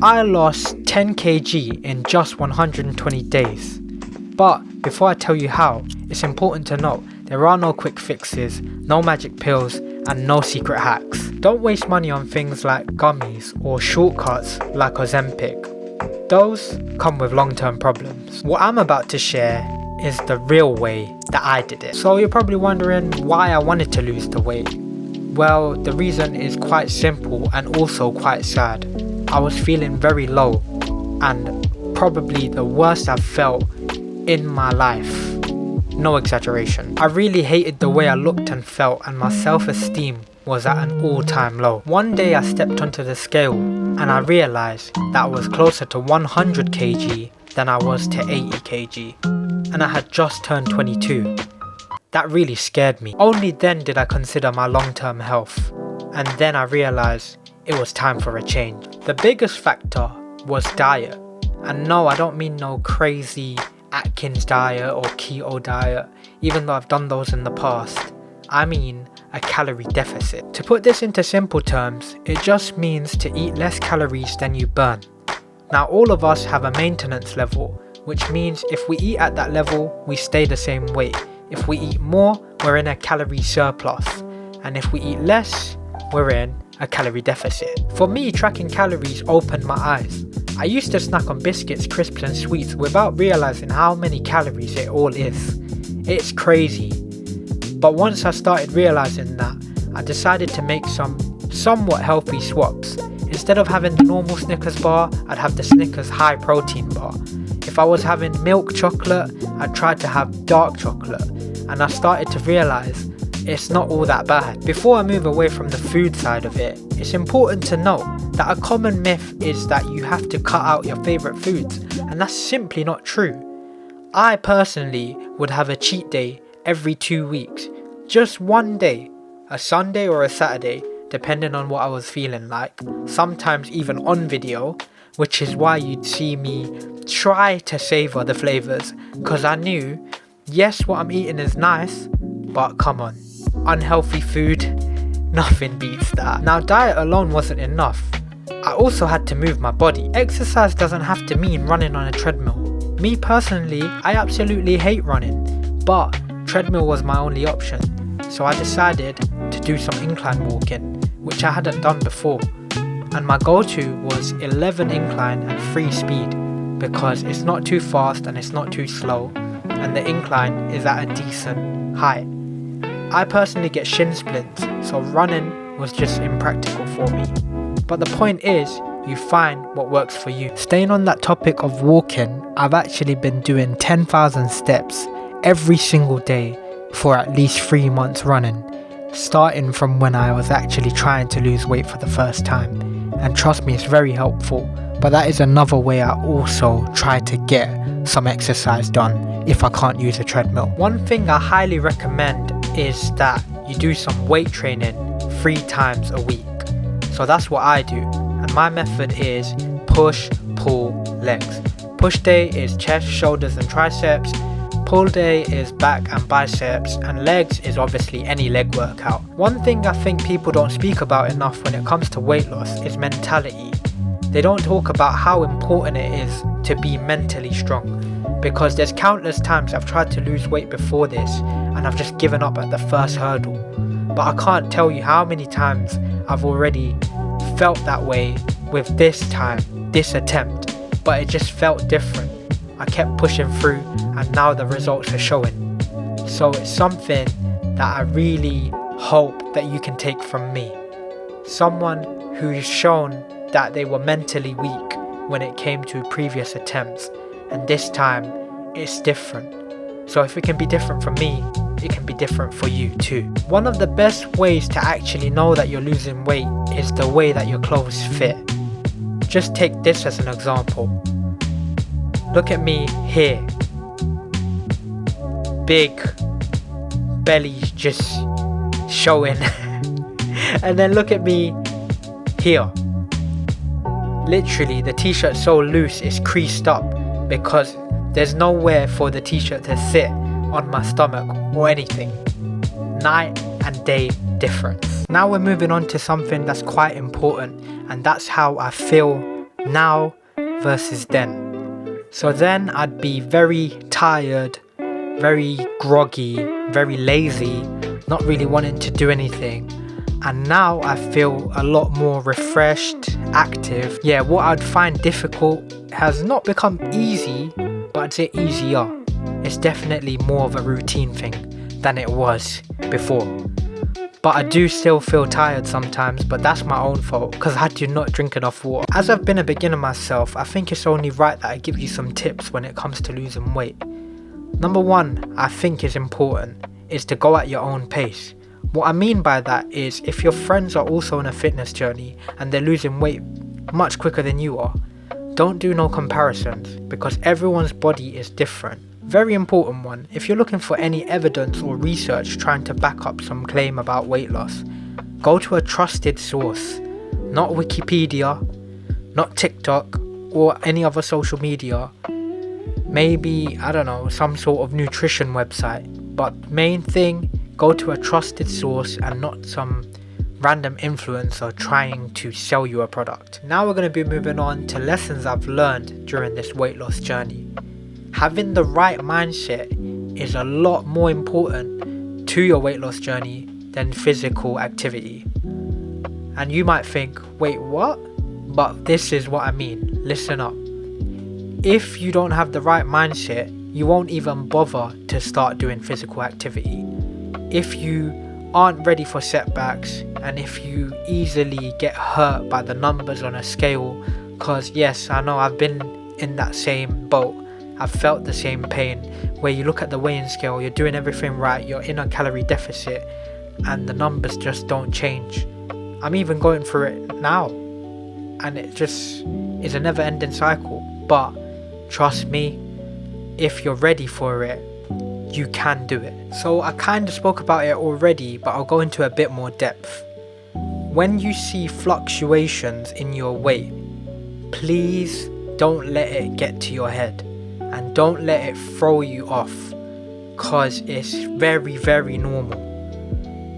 I lost 10 kg in just 120 days. But before I tell you how, it's important to note there are no quick fixes, no magic pills, and no secret hacks. Don't waste money on things like gummies or shortcuts like Ozempic. Those come with long-term problems. What I'm about to share is the real way that I did it. So you're probably wondering why I wanted to lose the weight. Well, the reason is quite simple and also quite sad. I was feeling very low and probably the worst I've felt in my life. No exaggeration. I really hated the way I looked and felt, and my self-esteem was at an all-time low. One day I stepped onto the scale and I realised that I was closer to 100 kg than I was to 80 kg. And I had just turned 22. That really scared me. Only then did I consider my long-term health. And then I realised it was time for a change. The biggest factor was diet. And no, I don't mean no crazy Atkins diet or keto diet, even though I've done those in the past. I mean a calorie deficit. To put this into simple terms, it just means to eat less calories than you burn. Now all of us have a maintenance level, which means if we eat at that level, we stay the same weight. If we eat more, we're in a calorie surplus. And if we eat less, we're in a calorie deficit. For me, tracking calories opened my eyes. I used to snack on biscuits, crisps and sweets without realising how many calories it all is. It's crazy. But once I started realising that, I decided to make some somewhat healthy swaps. Instead of having the normal Snickers bar, I'd have the Snickers high protein bar. If I was having milk chocolate, I'd try to have dark chocolate. And I started to realise it's not all that bad. Before I move away from the food side of it, it's important to note that a common myth is that you have to cut out your favourite foods, and that's simply not true. I personally would have a cheat day every 2 weeks. Just one day, a Sunday or a Saturday, depending on what I was feeling like. Sometimes even on video, which is why you'd see me try to savour the flavours, because I knew, yes, what I'm eating is nice, but come on, unhealthy food, nothing beats that. Now diet alone wasn't enough. I also had to move my body. Exercise doesn't have to mean running on a treadmill. Me personally, I absolutely hate running, but treadmill was my only option. So I decided to do some incline walking, which I hadn't done before. And my go-to was 11 incline and 3 speed, because it's not too fast and it's not too slow, and the incline is at a decent height. I personally get shin splints, so running was just impractical for me. But the point is, you find what works for you. Staying on that topic of walking, I've actually been doing 10,000 steps every single day for at least 3 months running, starting from when I was actually trying to lose weight for the first time. And trust me, it's very helpful, but that is another way I also try to get some exercise done if I can't use a treadmill. One thing I highly recommend is that you do some weight training 3 times a week. So that's what I do, and my method is push, pull, legs. Push day is chest, shoulders and triceps. Pull day is back and biceps, and legs is obviously any leg workout. One thing I think people don't speak about enough when it comes to weight loss is mentality. They don't talk about how important it is to be mentally strong, because there's countless times I've tried to lose weight before this and I've just given up at the first hurdle. But I can't tell you how many times I've already felt that way with this attempt, but it just felt different. I kept pushing through and now the results are showing. So it's something that I really hope that you can take from me. Someone who's shown that they were mentally weak when it came to previous attempts, and this time it's different. So if it can be different for me, it can be different for you too. One of the best ways to actually know that you're losing weight is the way that your clothes fit. Just take this as an example. Look at me here. Big belly just showing. And then look at me here. Literally, the t-shirt's so loose it's creased up because there's nowhere for the t-shirt to sit on my stomach or anything. Night and day difference. Now we're moving on to something that's quite important, and that's how I feel now versus then. So then I'd be very tired, very groggy, very lazy, not really wanting to do anything. And now I feel a lot more refreshed, active. Yeah, what I'd find difficult has not become easy, but I'd say easier. It's definitely more of a routine thing than it was before. But I do still feel tired sometimes, but that's my own fault because I do not drink enough water. As I've been a beginner myself, I think it's only right that I give you some tips when it comes to losing weight. Number one, I think is important, is to go at your own pace. What I mean by that is if your friends are also on a fitness journey and they're losing weight much quicker than you are, don't do no comparisons because everyone's body is different. Very important one, if you're looking for any evidence or research trying to back up some claim about weight loss, go to a trusted source, not Wikipedia, not TikTok or any other social media, maybe, I don't know, some sort of nutrition website, but main thing, go to a trusted source and not some random influencer trying to sell you a product. Now we're going to be moving on to lessons I've learned during this weight loss journey. Having the right mindset is a lot more important to your weight loss journey than physical activity. And you might think, wait, what? But this is what I mean. Listen up. If you don't have the right mindset, you won't even bother to start doing physical activity. If you aren't ready for setbacks, and if you easily get hurt by the numbers on a scale, because yes, I know I've been in that same boat. I've felt the same pain where you look at the weighing scale, you're doing everything right, you're in a calorie deficit and the numbers just don't change. I'm even going through it now and it just is a never ending cycle. But trust me, if you're ready for it, you can do it. So I kind of spoke about it already, but I'll go into a bit more depth. When you see fluctuations in your weight, please don't let it get to your head. And don't let it throw you off, cause it's very, very normal.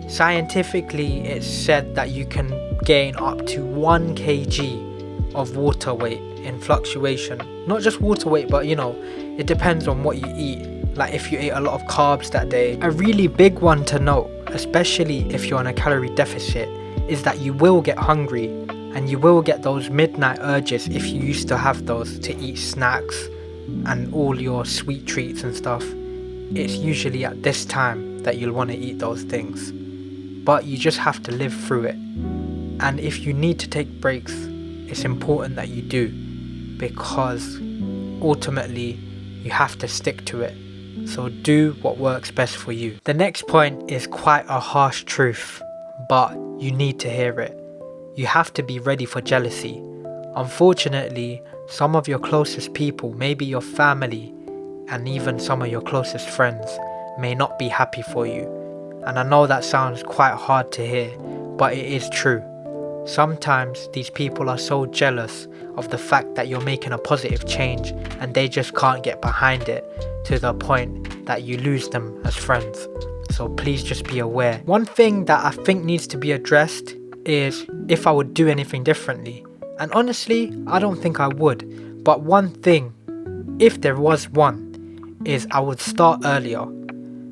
Scientifically, it's said that you can gain up to 1 kg of water weight in fluctuation. Not just water weight, but you know, it depends on what you eat. Like if you ate a lot of carbs that day. A really big one to note, especially if you're on a calorie deficit, is that you will get hungry and you will get those midnight urges if you used to have those to eat snacks and all your sweet treats and stuff. It's usually at this time that you'll want to eat those things, but you just have to live through it. And if you need to take breaks, it's important that you do, because ultimately you have to stick to it. So do what works best for you. The next point is quite a harsh truth, but you need to hear it. You have to be ready for jealousy. Unfortunately, some of your closest people, maybe your family, and even some of your closest friends, may not be happy for you. And I know that sounds quite hard to hear, but it is true. Sometimes these people are so jealous of the fact that you're making a positive change and they just can't get behind it to the point that you lose them as friends. So please just be aware. One thing that I think needs to be addressed is if I would do anything differently. And honestly, I don't think I would. But one thing, if there was one, is I would start earlier.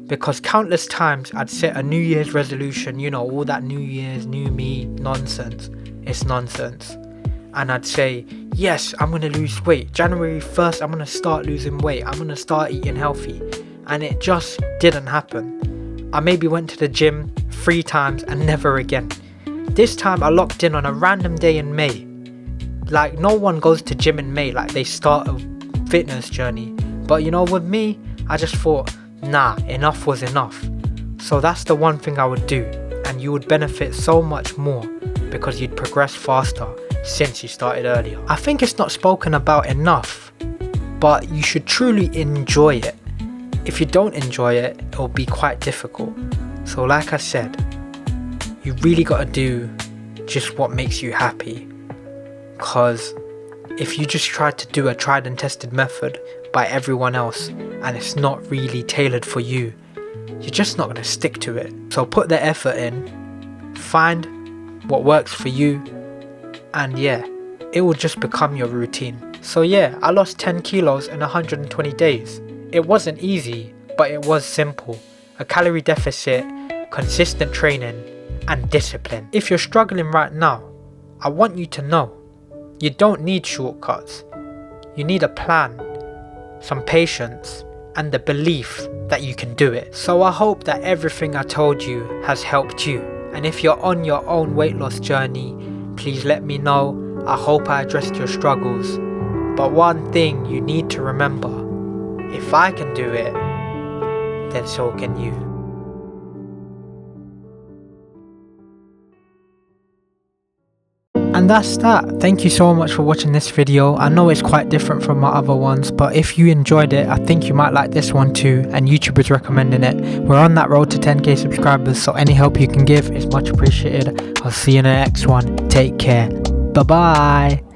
Because countless times I'd set a New Year's resolution, you know, all that New Year's, new me nonsense. It's nonsense. And I'd say, yes, I'm going to lose weight. January 1st, I'm going to start losing weight. I'm going to start eating healthy. And it just didn't happen. I maybe went to the gym 3 times and never again. This time I locked in on a random day in May. Like, no one goes to gym in May, like they start a fitness journey. But you know, with me, I just thought, nah, enough was enough. So that's the one thing I would do, and you would benefit so much more because you'd progress faster since you started earlier. I think it's not spoken about enough, but you should truly enjoy it. If you don't enjoy it, it'll be quite difficult. So like I said, you really gotta do just what makes you happy. Because if you just try to do a tried and tested method by everyone else and it's not really tailored for you, you're just not going to stick to it. So put the effort in, find what works for you, and yeah, it will just become your routine. So yeah, I lost 10 kilos in 120 days. It wasn't easy, but it was simple. A calorie deficit, consistent training, and discipline. If you're struggling right now, I want you to know, you don't need shortcuts. You need a plan, some patience, and the belief that you can do it. So I hope that everything I told you has helped you. And if you're on your own weight loss journey, please let me know. I hope I addressed your struggles. But one thing you need to remember, if I can do it, then so can you. And that's that. Thank you so much for watching this video. I know it's quite different from my other ones, but if you enjoyed it, I think you might like this one too, and YouTube is recommending it. We're on that road to 10k subscribers, so any help you can give is much appreciated. I'll see you in the next one. Take care. Bye bye.